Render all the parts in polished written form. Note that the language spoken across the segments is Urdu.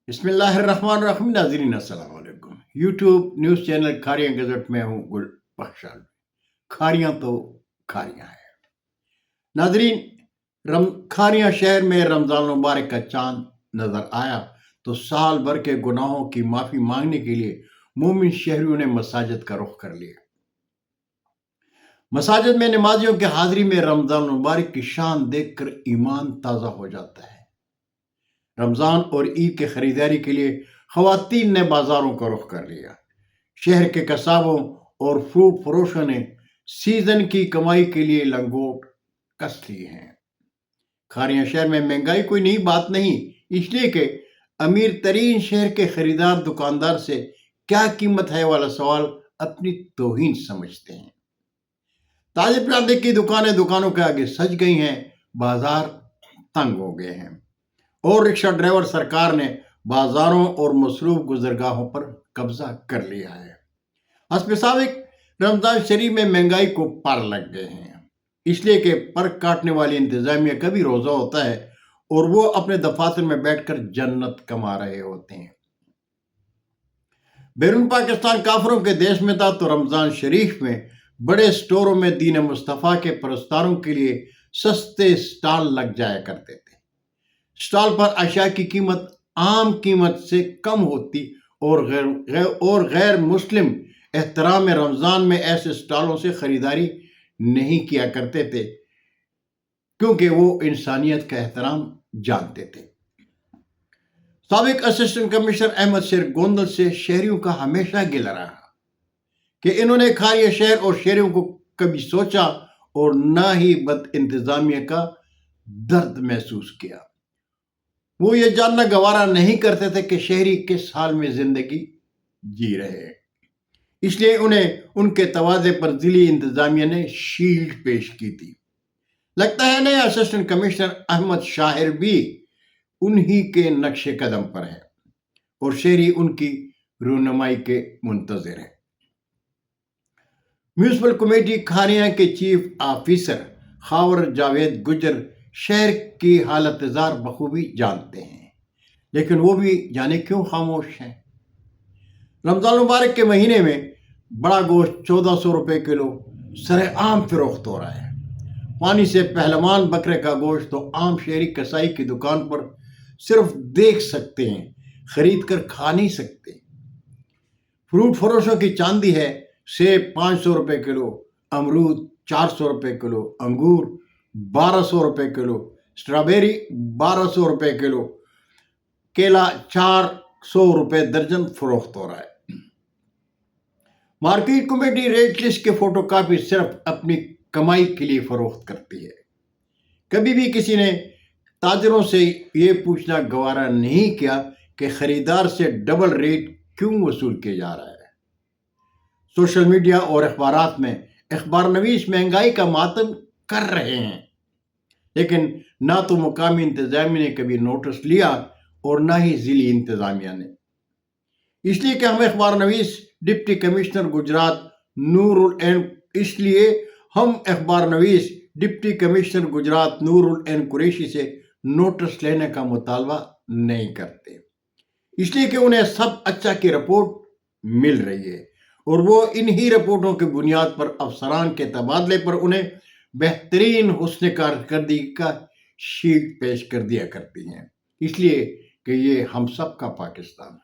بسم اللہ الرحمن الرحیم ناظرین السلام علیکم۔ YouTube news channel Kharian gazette میں ہوں گل بخشال۔ کھاریاں تو کھاریاں ہیں ناظرین۔ کھاریاں شہر میں رمضان المبارک کا چاند نظر آیا تو سال بھر کے گناہوں کی معافی مانگنے کے لیے مومن شہریوں نے مساجد کا رخ کر لیا۔ مساجد میں نمازیوں کی حاضری میں رمضان المبارک کی شان دیکھ کر ایمان تازہ ہو جاتا ہے۔ رمضان اور عید کی خریداری کے لیے خواتین نے بازاروں کا رخ کر لیا۔ شہر کے قصابوں اور فروٹ فروشوں نے سیزن کی کمائی کے لیے لنگوٹ کس لی ہیں۔ کھاریاں شہر میں مہنگائی کوئی نئی بات نہیں، اس لیے کہ امیر ترین شہر کے خریدار دکاندار سے کیا قیمت ہے والا سوال اپنی توہین سمجھتے ہیں۔ تازے پرندے کی دکانوں کے آگے سج گئی ہیں، بازار تنگ ہو گئے ہیں، اور رکشہ ڈرائیور سرکار نے بازاروں اور مصروف گزرگاہوں پر قبضہ کر لیا ہے۔ حسب سابق رمضان شریف میں مہنگائی کو پر لگ گئے ہیں، اس لیے کہ پر کاٹنے والی انتظامیہ کا بھی روزہ ہوتا ہے اور وہ اپنے دفاتر میں بیٹھ کر جنت کما رہے ہوتے ہیں۔ بیرون پاکستان کافروں کے دیش میں تھا تو رمضان شریف میں بڑے سٹوروں میں دین مصطفیٰ کے پرستاروں کے لیے سستے سٹال لگ جایا کرتے تھے۔ سٹال پر اشیاء کی قیمت عام قیمت سے کم ہوتی اور غیر مسلم احترام رمضان میں ایسے سٹالوں سے خریداری نہیں کیا کرتے تھے، کیونکہ وہ انسانیت کا احترام جانتے تھے۔ سابق اسسٹنٹ کمشنر احمد شیر گوندل سے شہریوں کا ہمیشہ گلہ رہا کہ انہوں نے کھاریاں شہر اور شہریوں کو کبھی سوچا اور نہ ہی بد انتظامیہ کا درد محسوس کیا۔ وہ یہ جاننا گوارا نہیں کرتے تھے کہ شہری کس حال میں زندگی جی رہے ہیں، اس لیے انہیں ان کے تواضع پر ضلعی انتظامیہ نے شیلڈ پیش کی تھی۔ لگتا ہے نیا اسسٹنٹ کمشنر احمد شاہر بھی انہی کے نقش قدم پر ہے اور شہری ان کی رہنمائی کے منتظر ہے۔ میونسپل کمیٹی کھاریاں کے چیف آفیسر خاور جاوید گجر شہر کی حالت زار بخوبی جانتے ہیں، لیکن وہ بھی جانے کیوں خاموش ہیں۔ رمضان مبارک کے مہینے میں بڑا گوشت 1400 روپے کلو سر عام فروخت ہو رہا ہے۔ پانی سے پہلوان بکرے کا گوشت تو عام شہری کسائی کی دکان پر صرف دیکھ سکتے ہیں، خرید کر کھا نہیں سکتے۔ فروٹ فروشوں کی چاندی ہے، سیب 500 روپے کلو، امرود 400 روپے کلو، انگور 1200 روپے کلو، اسٹرابیری 1200 روپے کلو، کیلا 400 روپے درجن فروخت ہو رہا ہے۔ مارکیٹ کمیٹی ریٹ لسٹ کے فوٹو کاپی صرف اپنی کمائی کے لیے فروخت کرتی ہے۔ کبھی بھی کسی نے تاجروں سے یہ پوچھنا گوارا نہیں کیا کہ خریدار سے ڈبل ریٹ کیوں وصول کیا جا رہا ہے۔ سوشل میڈیا اور اخبارات میں اخبار نویس مہنگائی کا ماتم کر رہے ہیں، لیکن نہ تو مقامی انتظامیہ نے کبھی نوٹس لیا اور نہ ہی ضلعی انتظامیہ نے۔ اس لیے کہ ہم اخبار نویس ڈپٹی کمشنر گجرات نور العین قریشی سے نوٹس لینے کا مطالبہ نہیں کرتے، اس لیے کہ انہیں سب اچھا کی رپورٹ مل رہی ہے اور وہ انہی رپورٹوں کی بنیاد پر افسران کے تبادلے پر انہیں بہترین حسن کارکردگی کا شیٹ پیش کر دیا کرتی ہیں، اس لیے کہ یہ ہم سب کا پاکستان ہے۔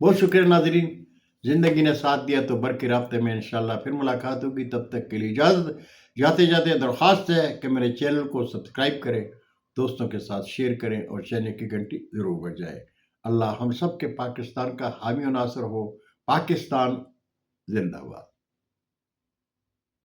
بہت شکریہ ناظرین، زندگی نے ساتھ دیا تو برقی رابطے میں انشاءاللہ پھر ملاقات ہوگی۔ تب تک کے لیے اجازت۔ جاتے جاتے درخواست ہے کہ میرے چینل کو سبسکرائب کریں، دوستوں کے ساتھ شیئر کریں اور چینل کی گھنٹی ضرور بجائیں۔ اللہ ہم سب کے پاکستان کا حامی و ناصر ہو۔ پاکستان زندہ باد۔